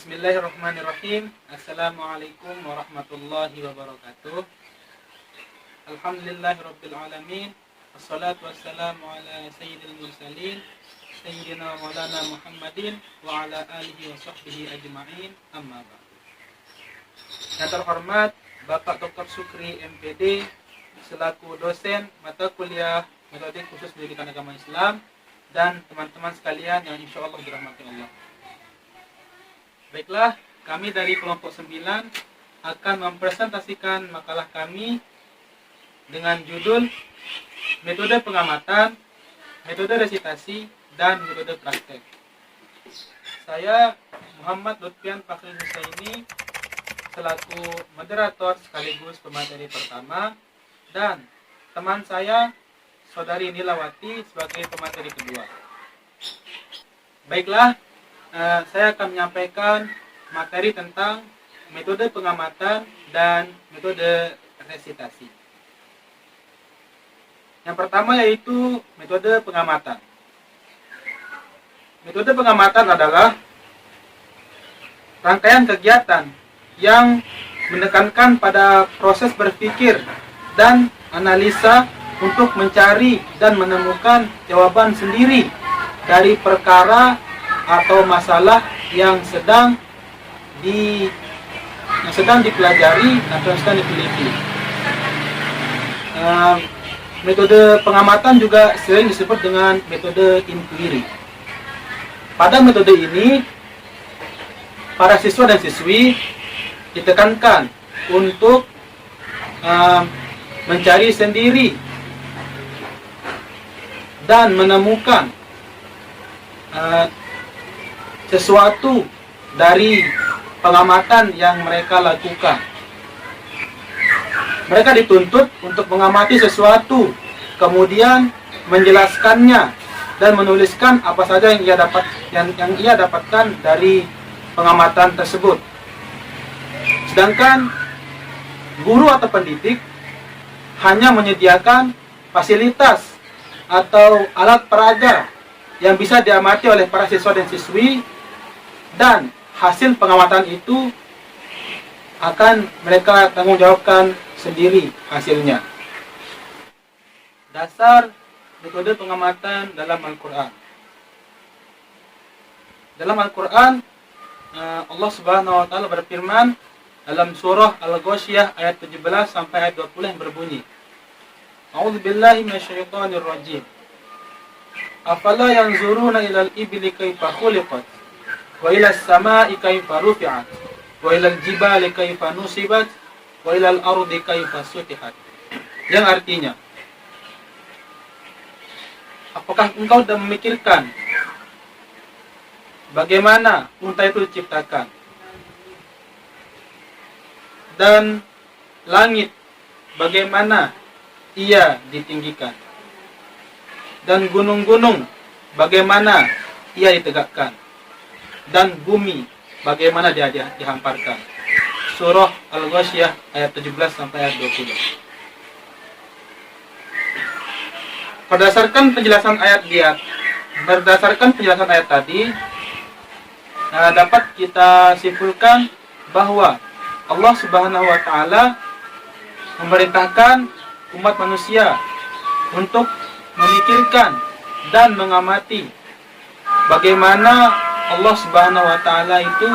Bismillahirrahmanirrahim. Assalamualaikum warahmatullahi wabarakatuh. Alhamdulillahirabbil alamin. Wassalatu wassalamu ala sayyidil mursalin sayyidina maulana Muhammadin wa ala alihi wa sahbihi ajma'in. Amma ba'du. Yang terhormat Bapak Dr. Sukri MPD selaku dosen mata kuliah metode khusus pendidikan agama Islam dan teman-teman sekalian yang insyaallah dirahmati Allah. Baiklah, kami dari kelompok 9 akan mempresentasikan makalah kami dengan judul Metode Pengamatan, Metode Resitasi, dan Metode Praktek. Saya Muhammad Lutfian Fakhrul Husaini selaku moderator sekaligus pemateri pertama dan teman saya Saudari Nilawati sebagai pemateri kedua. Baiklah, saya akan menyampaikan materi tentang metode pengamatan dan metode resitasi. Yang pertama yaitu metode pengamatan. Metode pengamatan adalah rangkaian kegiatan yang menekankan pada proses berpikir dan analisa untuk mencari dan menemukan jawaban sendiri dari perkara atau masalah yang sedang dipelajari atau sedang diteliti. Metode pengamatan juga sering disebut dengan metode inquiry. Pada metode ini, para siswa dan siswi ditekankan untuk mencari sendiri dan menemukan sesuatu dari pengamatan yang mereka lakukan. Mereka dituntut untuk mengamati sesuatu, kemudian menjelaskannya dan menuliskan apa saja yang ia dapatkan dari pengamatan tersebut. Sedangkan guru atau pendidik hanya menyediakan fasilitas atau alat peraga yang bisa diamati oleh para siswa dan siswi, dan hasil pengamatan itu akan mereka tanggung jawabkan sendiri hasilnya. Dasar metode pengamatan dalam Al-Quran. Dalam Al-Quran, Allah Subhanahu wa Ta'ala berfirman dalam surah Al-Ghasyiyah ayat 17 sampai ayat 20 yang berbunyi, A'udzubillahi minasyaitonir rajim. Afala yanzuruna ilal ibli kaifa khuliqat wa ilas samai kaifa rufi'at wa ilal jibali kaifa nusibat wa ilal ardi kaifa sutihat. Yang artinya, apakah engkau sudah memikirkan bagaimana unta itu diciptakan, dan langit bagaimana ia ditinggikan, dan gunung-gunung bagaimana ia ditegakkan, dan bumi bagaimana dia dihamparkan. Surah Al-Ghasyiyah ayat 17 sampai ayat 20. Berdasarkan penjelasan ayat tadi, dapat kita simpulkan bahwa Allah Subhanahu wa Ta'ala memerintahkan umat manusia untuk memikirkan dan mengamati bagaimana Allah Subhanahu wa Ta'ala itu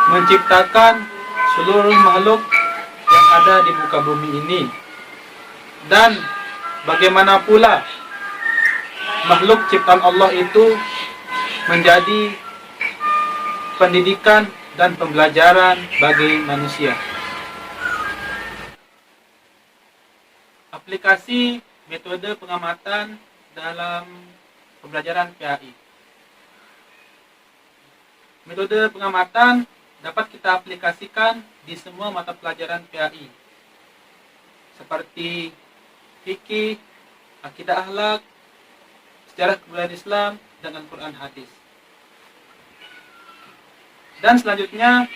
menciptakan seluruh makhluk yang ada di muka bumi ini, dan bagaimana pula makhluk ciptaan Allah itu menjadi pendidikan dan pembelajaran bagi manusia. Aplikasi metode pengamatan dalam pembelajaran PAI. Metode pengamatan dapat kita aplikasikan di semua mata pelajaran PAI, seperti fikih, akidah akhlak, sejarah kebudayaan Islam, dan Al-Quran hadis. Dan selanjutnya,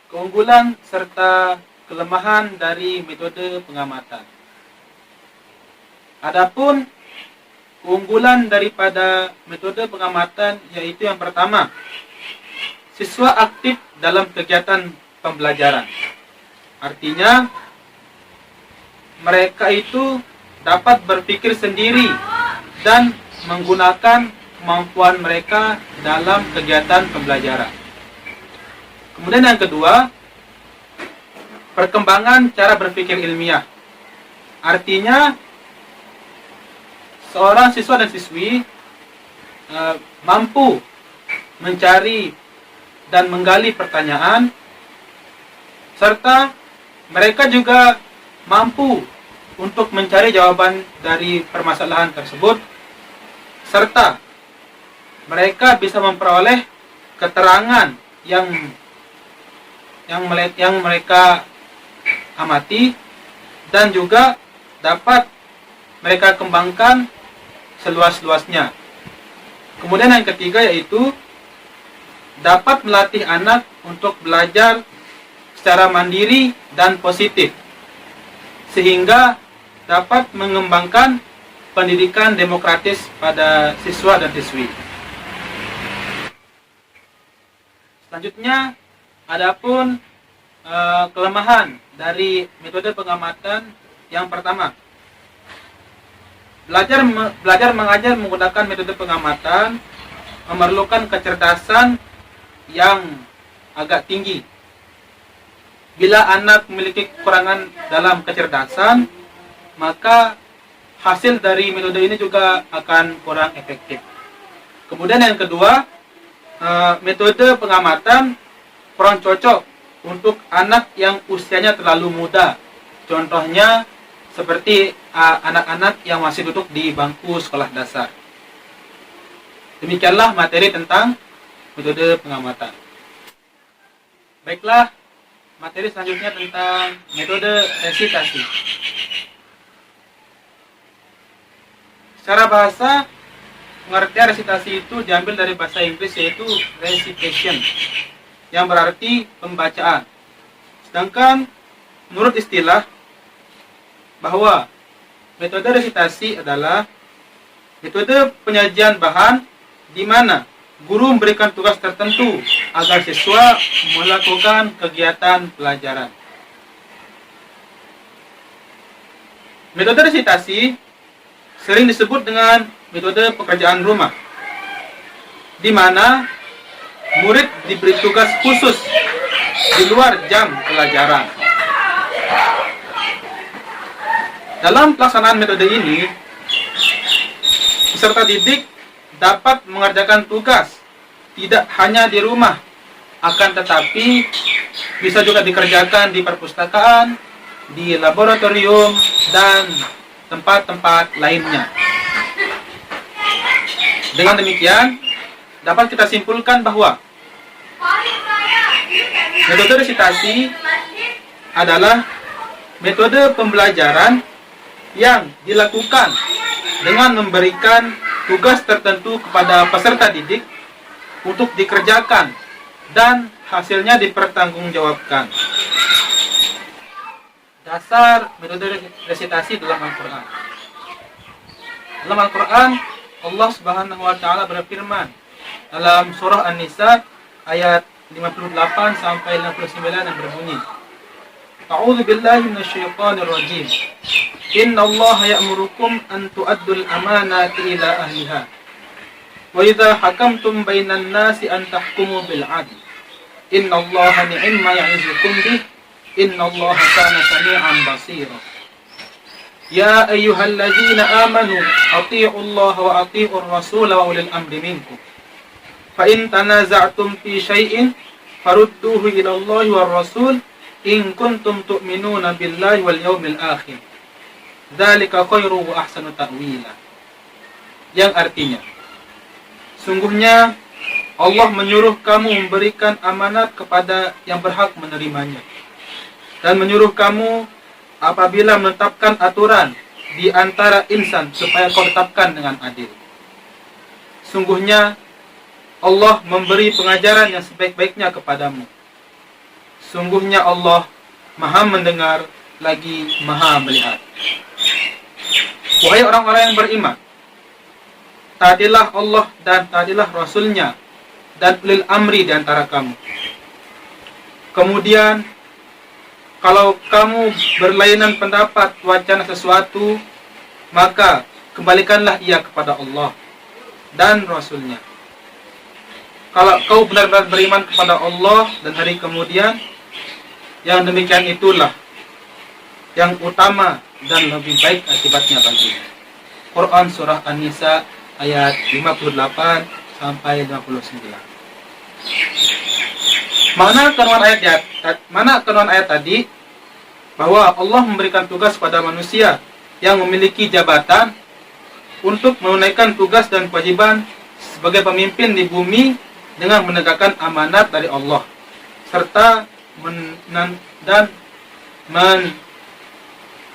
keunggulan serta kelemahan dari metode pengamatan. Adapun keunggulan daripada metode pengamatan yaitu yang pertama, siswa aktif dalam kegiatan pembelajaran. Artinya, mereka itu dapat berpikir sendiri dan menggunakan kemampuan mereka dalam kegiatan pembelajaran. Kemudian yang kedua, perkembangan cara berpikir ilmiah. Artinya, seorang siswa dan siswi mampu mencari dan menggali pertanyaan, serta mereka juga mampu untuk mencari jawaban dari permasalahan tersebut, serta mereka bisa memperoleh keterangan yang mereka amati dan juga dapat mereka kembangkan seluas-luasnya. Kemudian yang ketiga yaitu dapat melatih anak untuk belajar secara mandiri dan positif, sehingga dapat mengembangkan pendidikan demokratis pada siswa dan siswi. Selanjutnya, adapun kelemahan dari metode pengamatan yang pertama. Belajar mengajar menggunakan metode pengamatan memerlukan kecerdasan yang agak tinggi. Bila anak memiliki kekurangan dalam kecerdasan, maka hasil dari metode ini juga akan kurang efektif. Kemudian yang kedua, metode pengamatan kurang cocok untuk anak yang usianya terlalu muda. Contohnya seperti anak-anak yang masih duduk di bangku sekolah dasar. Demikianlah materi tentang metode pengamatan. Baiklah, materi selanjutnya tentang metode resitasi. Secara bahasa, pengertian resitasi itu diambil dari bahasa Inggris yaitu recitation, yang berarti pembacaan. Sedangkan menurut istilah bahwa metode resitasi adalah metode penyajian bahan di mana guru memberikan tugas tertentu agar siswa melakukan kegiatan pelajaran. Metode resitasi sering disebut dengan metode pekerjaan rumah, di mana murid diberi tugas khusus di luar jam pelajaran. Dalam pelaksanaan metode ini, peserta didik dapat mengerjakan tugas tidak hanya di rumah, akan tetapi bisa juga dikerjakan di perpustakaan, di laboratorium, dan tempat-tempat lainnya. Dengan demikian, dapat kita simpulkan bahwa metode resitasi adalah metode pembelajaran yang dilakukan dengan memberikan tugas tertentu kepada peserta didik untuk dikerjakan dan hasilnya dipertanggungjawabkan. Dasar metode resitasi dalam Al-Quran. Dalam Al-Quran, Allah Subhanahu wa Ta'ala berfirman dalam surah An-Nisa ayat 58 sampai 59 yang berbunyi, A'udzu billahi minasyaitonir rajim. Innallaha ya'murukum an tu'addul amanati ila ahliha. Wa idza hakamtum bainan nasi an tahkumu bil 'adl. Innallaha ni'ma ya'izukum bih. Innallaha kana sami'an basira. Ya ayyuhalladzina amanu athi'ullaha wa athi'ur rasul wa ulil amri minkum. Fa in tanaza'tum fi syai'in farudduhu ila Allahi war rasul in kuntum tu'minuna billahi wal yawmil akhir. Dzalika khairu wa ahsanu ta'wila. Yang artinya, sungguhnya Allah menyuruh kamu memberikan amanat kepada yang berhak menerimanya, dan menyuruh kamu apabila menetapkan aturan di antara insan supaya kau tetapkan dengan adil. Sungguhnya Allah memberi pengajaran yang sebaik-baiknya kepadamu. Sungguhnya Allah Maha mendengar lagi Maha melihat. Wahai orang-orang yang beriman, taatilah Allah dan taatilah Rasulnya dan ulil amri di antara kamu. Kemudian, kalau kamu berlainan pendapat wacana sesuatu, maka kembalikanlah ia kepada Allah dan Rasulnya. Kalau kau benar-benar beriman kepada Allah dan hari kemudian, yang demikian itulah yang utama dan lebih baik akibatnya bagimu. Quran Surah An-Nisa ayat 58 sampai 59. Mana kandungan ayat tadi? Bahwa Allah memberikan tugas pada manusia yang memiliki jabatan untuk menunaikan tugas dan kewajiban sebagai pemimpin di bumi dengan menegakkan amanat dari Allah serta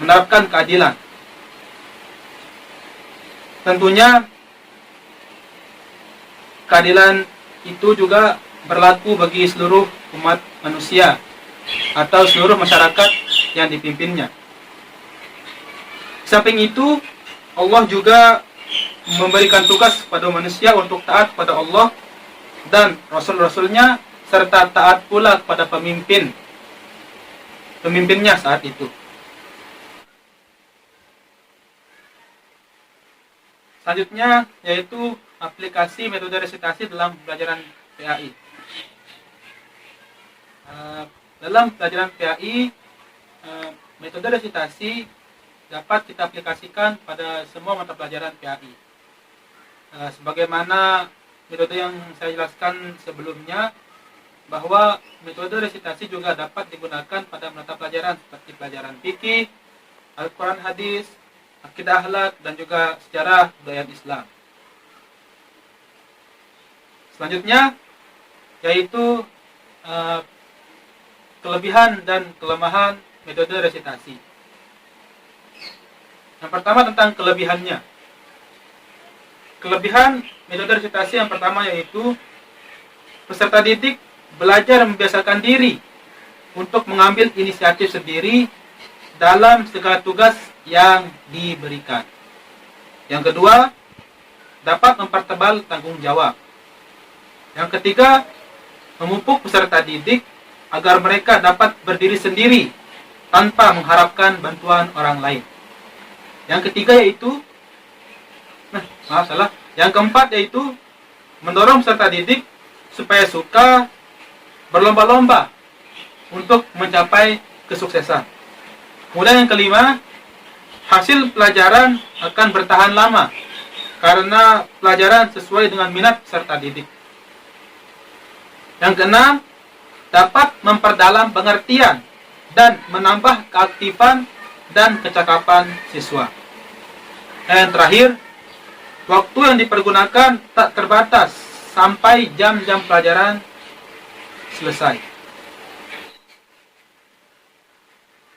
menerapkan keadilan. Tentunya keadilan itu juga berlaku bagi seluruh umat manusia atau seluruh masyarakat yang dipimpinnya. Samping itu, Allah juga memberikan tugas kepada manusia untuk taat kepada Allah dan Rasul-Rasulnya serta taat pula kepada pemimpinnya saat itu. Selanjutnya yaitu aplikasi metode resitasi dalam pelajaran PAI. Dalam pelajaran PAI, metode resitasi dapat kita aplikasikan pada semua mata pelajaran PAI. Sebagaimana metode yang saya jelaskan sebelumnya, bahwa metode resitasi juga dapat digunakan pada mata pelajaran seperti pelajaran fikih, Al-Quran hadis, akidah akhlak, dan juga sejarah budaya Islam. Selanjutnya yaitu kelebihan dan kelemahan metode resitasi. Yang pertama tentang kelebihannya. Kelebihan metode resitasi yang pertama yaitu peserta didik belajar membiasakan diri untuk mengambil inisiatif sendiri dalam segala tugas yang diberikan. Yang kedua, dapat mempertebal tanggung jawab. Yang ketiga, memupuk peserta didik agar mereka dapat berdiri sendiri tanpa mengharapkan bantuan orang lain. Yang ketiga yaitu, Yang keempat yaitu mendorong peserta didik supaya suka berlomba-lomba untuk mencapai kesuksesan. Kemudian yang kelima, hasil pelajaran akan bertahan lama karena pelajaran sesuai dengan minat peserta didik. Yang keenam, dapat memperdalam pengertian dan menambah keaktifan dan kecakapan siswa. Dan yang terakhir, waktu yang dipergunakan tak terbatas sampai jam-jam pelajaran selesai.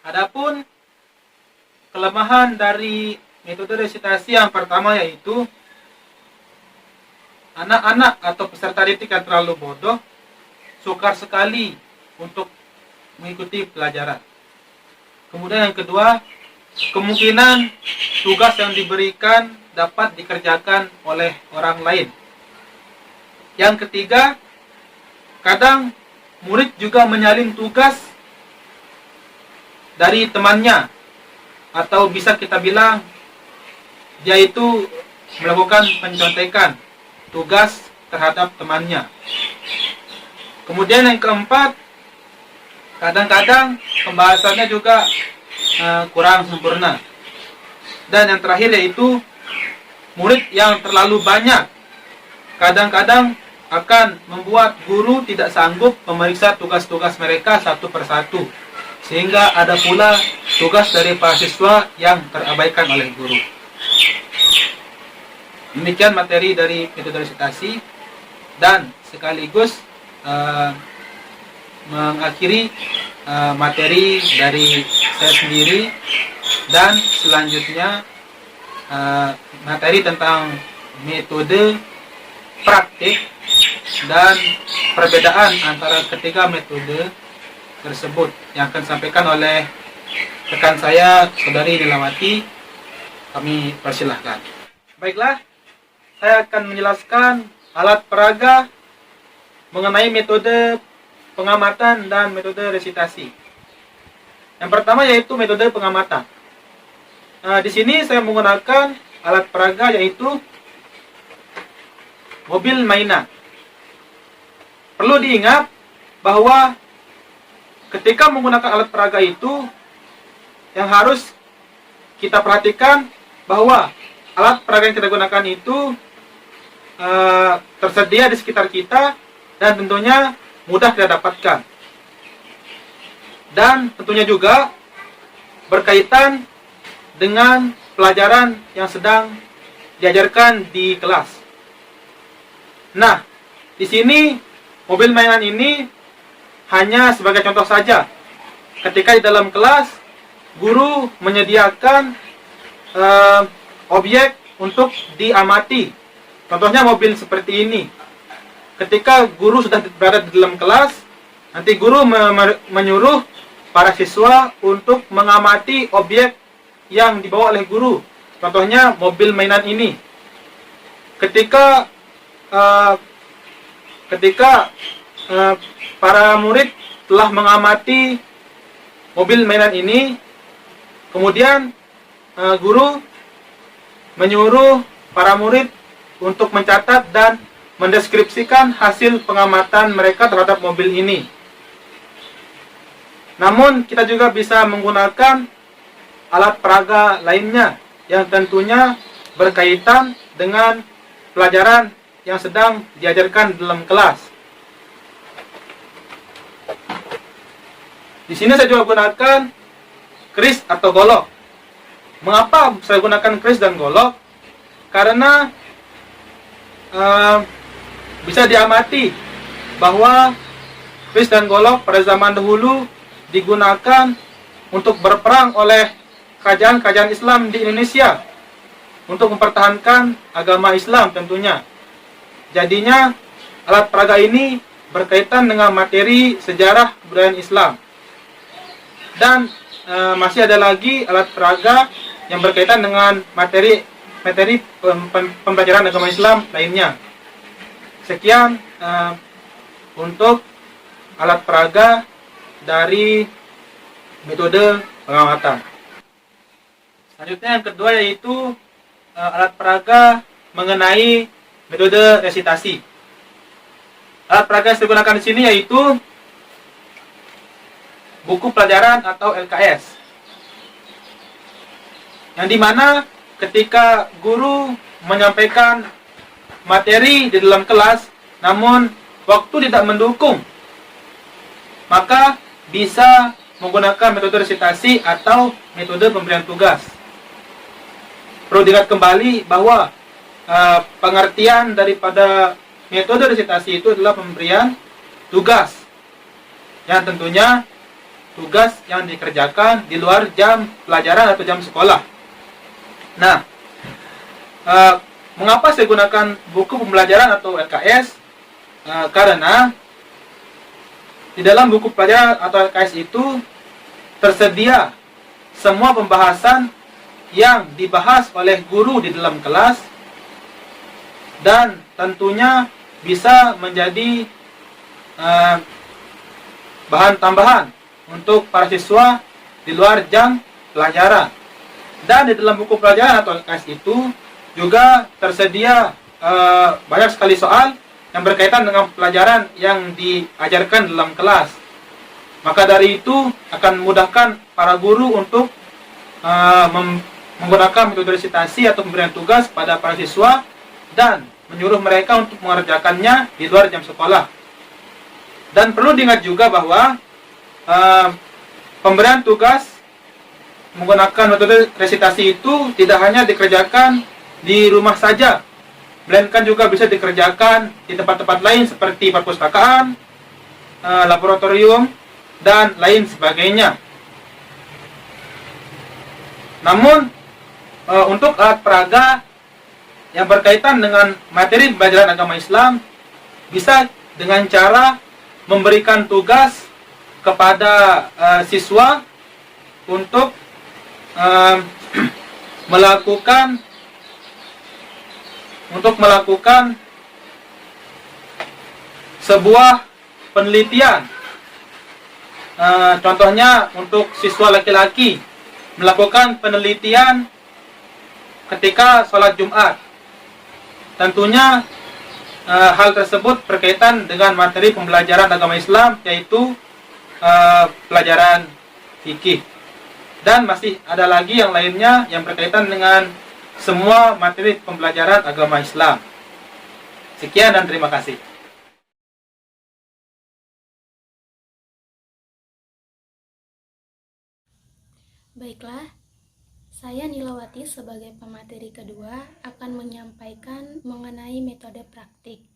Adapun kelemahan dari metode resitasi yang pertama yaitu anak-anak atau peserta didik yang terlalu bodoh sukar sekali untuk mengikuti pelajaran. Kemudian yang kedua, kemungkinan tugas yang diberikan dapat dikerjakan oleh orang lain. Yang ketiga, kadang murid juga menyalin tugas dari temannya, atau bisa kita bilang dia itu melakukan pencontekan tugas terhadap temannya. Kemudian yang keempat, kadang-kadang pembahasannya juga kurang sempurna. Dan yang terakhir yaitu murid yang terlalu banyak kadang-kadang akan membuat guru tidak sanggup memeriksa tugas-tugas mereka satu persatu, sehingga ada pula tugas dari para siswa yang terabaikan oleh guru. Demikian materi dari metode resitasi, dan sekaligus mengakhiri materi dari saya sendiri, dan selanjutnya materi tentang metode praktik dan perbedaan antara ketiga metode tersebut yang akan disampaikan oleh rekan saya, Saudari Nilawati. Kami persilahkan. Baiklah, saya akan menjelaskan alat peraga mengenai metode pengamatan dan metode resitasi. Yang pertama yaitu metode pengamatan. Di sini saya menggunakan alat peraga yaitu mobil mainan. Perlu diingat bahwa ketika menggunakan alat peraga itu, yang harus kita perhatikan bahwa alat peraga yang kita gunakan itu tersedia di sekitar kita dan tentunya mudah kita dapatkan. Dan tentunya juga berkaitan dengan pelajaran yang sedang diajarkan di kelas. Nah, di sini mobil mainan ini hanya sebagai contoh saja. Ketika di dalam kelas, guru menyediakan objek untuk diamati. Contohnya mobil seperti ini. Ketika guru sudah berada di dalam kelas, nanti guru menyuruh para siswa untuk mengamati objek yang dibawa oleh guru. Contohnya mobil mainan ini. Ketika para murid telah mengamati mobil mainan ini, kemudian guru menyuruh para murid untuk mencatat dan mendeskripsikan hasil pengamatan mereka terhadap mobil ini. Namun kita juga bisa menggunakan alat peraga lainnya yang tentunya berkaitan dengan pelajaran yang sedang diajarkan dalam kelas. Di sini saya juga gunakan kris atau golok. Mengapa saya gunakan kris dan golok? Karena bisa diamati bahwa kris dan golok pada zaman dahulu digunakan untuk berperang oleh kerajaan-kerajaan Islam di Indonesia untuk mempertahankan agama Islam tentunya. Jadinya alat peraga ini berkaitan dengan materi sejarah kebudayaan Islam. Dan masih ada lagi alat peraga yang berkaitan dengan materi pembelajaran agama Islam lainnya. Sekian untuk alat peraga dari metode pengamatan. Selanjutnya yang kedua yaitu alat peraga mengenai metode resitasi. Alat peraga yang saya gunakan di sini yaitu buku pelajaran atau LKS. Yang dimana ketika guru menyampaikan materi di dalam kelas, namun waktu tidak mendukung, maka bisa menggunakan metode resitasi atau metode pemberian tugas. Perlu diingat kembali bahwa pengertian daripada metode resitasi itu adalah pemberian tugas, yang tentunya tugas yang dikerjakan di luar jam pelajaran atau jam sekolah. Nah, mengapa saya gunakan buku pembelajaran atau LKS? Karena di dalam buku pelajaran atau LKS itu tersedia semua pembahasan yang dibahas oleh guru di dalam kelas dan tentunya bisa menjadi bahan tambahan untuk para siswa di luar jam pelajaran. Dan di dalam buku pelajaran atau LKS itu juga tersedia banyak sekali soal yang berkaitan dengan pelajaran yang diajarkan dalam kelas. Maka dari itu akan memudahkan para guru untuk menggunakan metode resitasi atau pemberian tugas pada para siswa dan menyuruh mereka untuk mengerjakannya di luar jam sekolah. Dan perlu diingat juga bahwa pemberian tugas menggunakan metode resitasi itu tidak hanya dikerjakan di rumah saja, melainkan juga bisa dikerjakan di tempat-tempat lain seperti perpustakaan, laboratorium, dan lain sebagainya. Namun, untuk alat peraga yang berkaitan dengan materi pelajaran agama Islam, bisa dengan cara memberikan tugas kepada siswa untuk untuk melakukan sebuah penelitian. Contohnya untuk siswa laki-laki melakukan penelitian ketika sholat Jumat. Tentunya hal tersebut berkaitan dengan materi pembelajaran agama Islam, yaitu pelajaran fikih. Dan masih ada lagi yang lainnya yang berkaitan dengan semua materi pembelajaran agama Islam. Sekian dan terima kasih. Baiklah, saya Nilawati sebagai pemateri kedua akan menyampaikan mengenai metode praktik.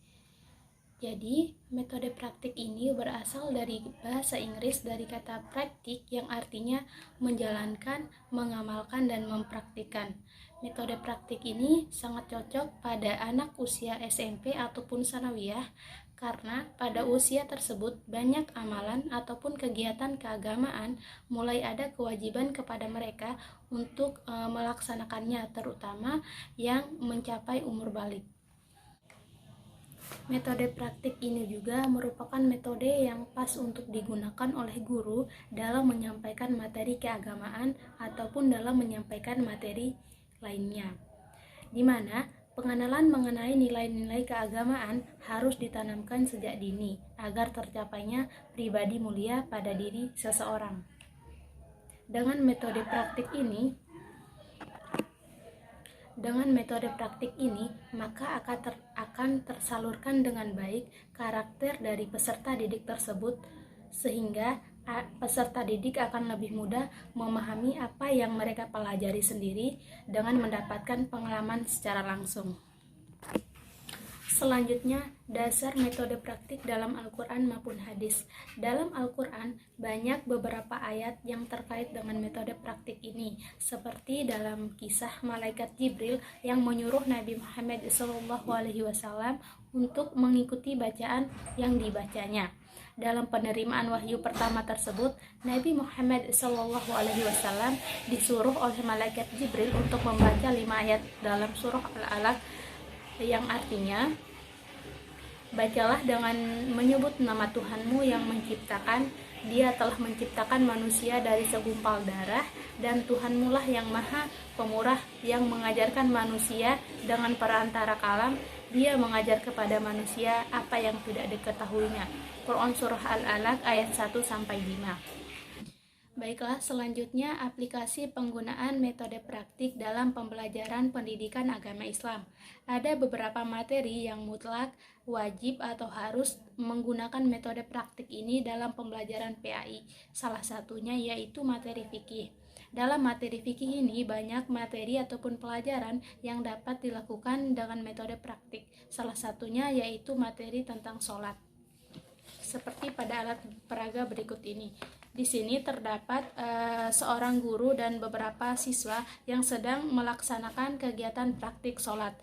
Jadi, metode praktik ini berasal dari bahasa Inggris dari kata praktik yang artinya menjalankan, mengamalkan, dan mempraktikkan. Metode praktik ini sangat cocok pada anak usia SMP ataupun sanawiyah karena pada usia tersebut banyak amalan ataupun kegiatan keagamaan mulai ada kewajiban kepada mereka untuk melaksanakannya, terutama yang mencapai umur balik. Metode praktik ini juga merupakan metode yang pas untuk digunakan oleh guru dalam menyampaikan materi keagamaan ataupun dalam menyampaikan materi lainnya, di mana pengenalan mengenai nilai-nilai keagamaan harus ditanamkan sejak dini agar tercapainya pribadi mulia pada diri seseorang. Dengan metode praktik ini, maka akan tersalurkan dengan baik karakter dari peserta didik tersebut, sehingga peserta didik akan lebih mudah memahami apa yang mereka pelajari sendiri dengan mendapatkan pengalaman secara langsung. Selanjutnya, dasar metode praktik dalam Al-Quran maupun hadis. Dalam Al-Quran, banyak beberapa ayat yang terkait dengan metode praktik ini, seperti dalam kisah malaikat Jibril yang menyuruh Nabi Muhammad SAW untuk mengikuti bacaan yang dibacanya. Dalam penerimaan wahyu pertama tersebut, Nabi Muhammad SAW disuruh oleh malaikat Jibril untuk membaca 5 ayat dalam surah Al-Alaq yang artinya, bacalah dengan menyebut nama Tuhanmu yang menciptakan. Dia telah menciptakan manusia dari segumpal darah, dan Tuhanmu lah yang maha pemurah yang mengajarkan manusia dengan perantara kalam. Dia mengajar kepada manusia apa yang tidak diketahuinya. Quran Surah Al-Alaq ayat 1-5. Baiklah, selanjutnya aplikasi penggunaan metode praktik dalam pembelajaran pendidikan agama Islam. Ada beberapa materi yang mutlak, wajib atau harus menggunakan metode praktik ini dalam pembelajaran PAI. Salah satunya yaitu materi fikih. Dalam materi fikih ini banyak materi ataupun pelajaran yang dapat dilakukan dengan metode praktik. Salah satunya yaitu materi tentang sholat. Seperti pada alat peraga berikut ini. Di sini terdapat seorang guru dan beberapa siswa yang sedang melaksanakan kegiatan praktik sholat.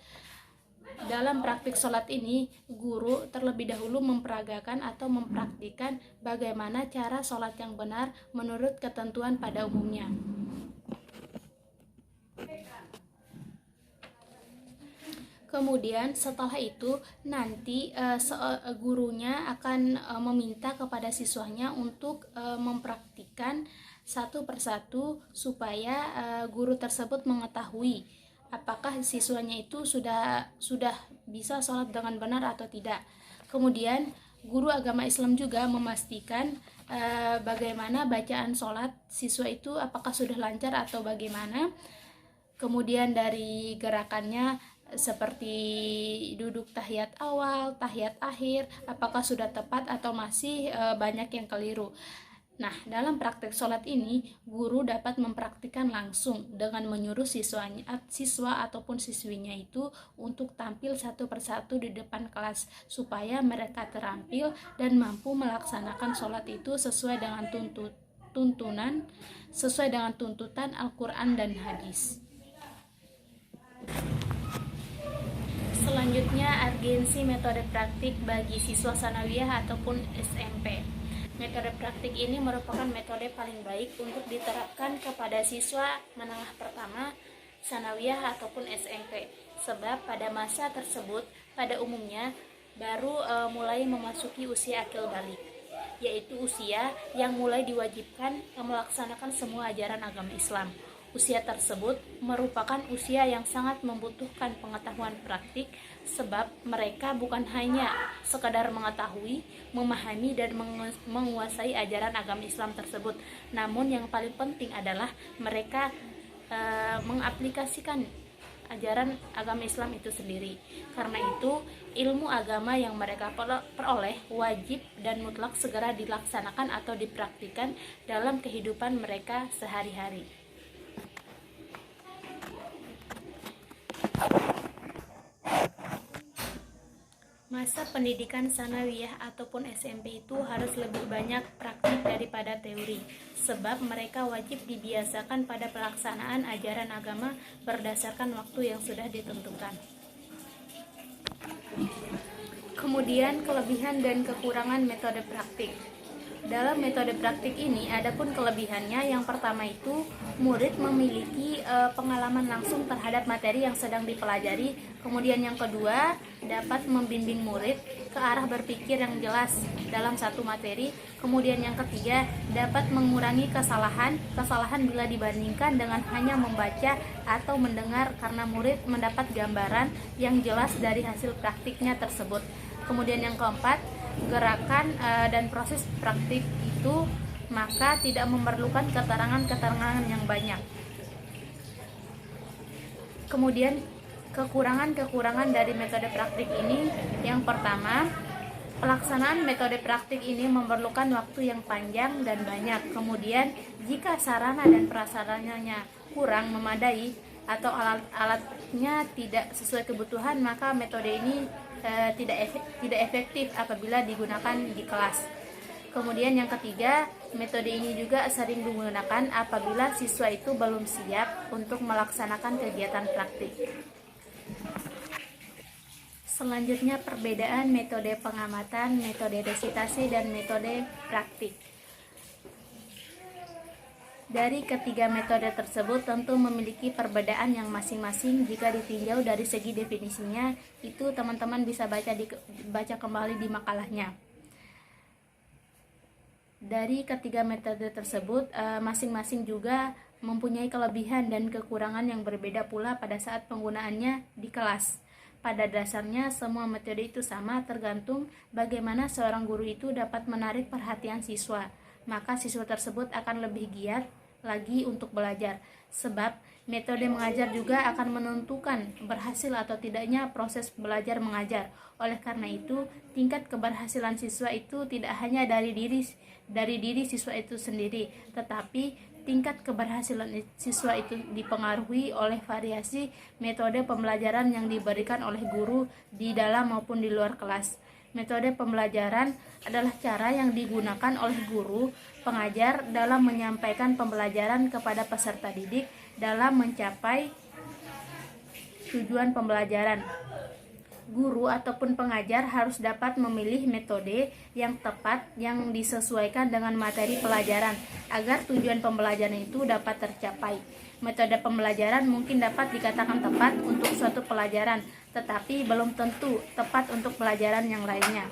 Dalam praktik sholat ini, guru terlebih dahulu memperagakan atau mempraktikkan bagaimana cara sholat yang benar menurut ketentuan pada umumnya. Kemudian setelah itu nanti gurunya akan meminta kepada siswanya untuk mempraktikkan satu persatu supaya guru tersebut mengetahui apakah siswanya itu sudah bisa sholat dengan benar atau tidak. Kemudian guru agama Islam juga memastikan bagaimana bacaan sholat siswa itu apakah sudah lancar atau bagaimana. Kemudian dari gerakannya seperti duduk tahiyat awal, tahiyat akhir, apakah sudah tepat atau masih banyak yang keliru. Nah, dalam praktek sholat ini, guru dapat mempraktikkan langsung dengan menyuruh siswa ataupun siswinya itu untuk tampil satu persatu di depan kelas, supaya mereka terampil dan mampu melaksanakan sholat itu sesuai dengan tuntutan Al-Quran dan hadis. Selanjutnya, urgensi metode praktik bagi siswa sanawiyah ataupun SMP. Metode praktik ini merupakan metode paling baik untuk diterapkan kepada siswa menengah pertama sanawiyah ataupun SMP. Sebab pada masa tersebut pada umumnya baru mulai memasuki usia akil balik, yaitu usia yang mulai diwajibkan melaksanakan semua ajaran agama Islam. Usia tersebut merupakan usia yang sangat membutuhkan pengetahuan praktik, sebab mereka bukan hanya sekadar mengetahui, memahami, dan menguasai ajaran agama Islam tersebut, namun yang paling penting adalah mereka mengaplikasikan ajaran agama Islam itu sendiri. Karena itu, ilmu agama yang mereka peroleh wajib dan mutlak segera dilaksanakan atau dipraktikkan dalam kehidupan mereka sehari-hari. Masa pendidikan sanawiyah ataupun SMP itu harus lebih banyak praktik daripada teori, sebab mereka wajib dibiasakan pada pelaksanaan ajaran agama berdasarkan waktu yang sudah ditentukan. Kemudian kelebihan dan kekurangan metode praktik. Dalam metode praktik ini, adapun kelebihannya, yang pertama itu murid memiliki pengalaman langsung terhadap materi yang sedang dipelajari. Kemudian yang kedua, dapat membimbing murid ke arah berpikir yang jelas dalam satu materi. Kemudian yang ketiga, dapat mengurangi kesalahan bila dibandingkan dengan hanya membaca atau mendengar, karena murid mendapat gambaran yang jelas dari hasil praktiknya tersebut. Kemudian yang keempat, gerakan dan proses praktik itu maka tidak memerlukan keterangan-keterangan yang banyak. Kemudian kekurangan-kekurangan dari metode praktik ini, yang pertama, pelaksanaan metode praktik ini memerlukan waktu yang panjang dan banyak. Kemudian jika sarana dan prasarananya kurang memadai atau alat-alatnya tidak sesuai kebutuhan, maka metode ini tidak efektif apabila digunakan di kelas. Kemudian yang ketiga, metode ini juga sering digunakan apabila siswa itu belum siap untuk melaksanakan kegiatan praktik. Selanjutnya, perbedaan metode pengamatan, metode resitasi, dan metode praktik. Dari ketiga metode tersebut tentu memiliki perbedaan yang masing-masing. Jika ditinjau dari segi definisinya, itu teman-teman bisa baca kembali di makalahnya. Dari ketiga metode tersebut, masing-masing juga mempunyai kelebihan dan kekurangan yang berbeda pula pada saat penggunaannya di kelas. Pada dasarnya, semua metode itu sama, tergantung bagaimana seorang guru itu dapat menarik perhatian siswa. Maka siswa tersebut akan lebih giat lagi untuk belajar, sebab metode mengajar juga akan menentukan berhasil atau tidaknya proses belajar mengajar. Oleh karena itu, tingkat keberhasilan siswa itu tidak hanya dari diri siswa itu sendiri, tetapi tingkat keberhasilan siswa itu dipengaruhi oleh variasi metode pembelajaran yang diberikan oleh guru di dalam maupun di luar kelas. Metode pembelajaran adalah cara yang digunakan oleh guru pengajar dalam menyampaikan pembelajaran kepada peserta didik dalam mencapai tujuan pembelajaran. Guru ataupun pengajar harus dapat memilih metode yang tepat yang disesuaikan dengan materi pelajaran agar tujuan pembelajaran itu dapat tercapai. Metode pembelajaran mungkin dapat dikatakan tepat untuk suatu pelajaran, tetapi belum tentu tepat untuk pelajaran yang lainnya.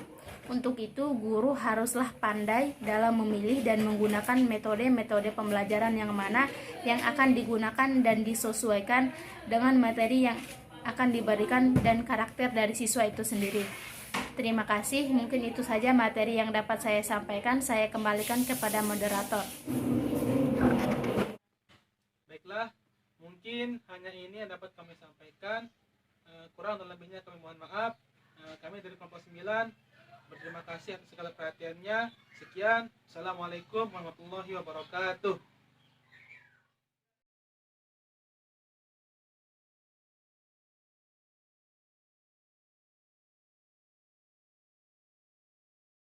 Untuk itu, guru haruslah pandai dalam memilih dan menggunakan metode-metode pembelajaran yang mana yang akan digunakan dan disesuaikan dengan materi yang akan diberikan dan karakter dari siswa itu sendiri. Terima kasih, mungkin itu saja materi yang dapat saya sampaikan. Saya kembalikan kepada moderator. Baiklah, mungkin hanya ini yang dapat kami sampaikan. Kurang dan lebihnya kami mohon maaf. Kami dari kelompok 9 berterima kasih atas segala perhatiannya. Sekian, Assalamualaikum warahmatullahi wabarakatuh.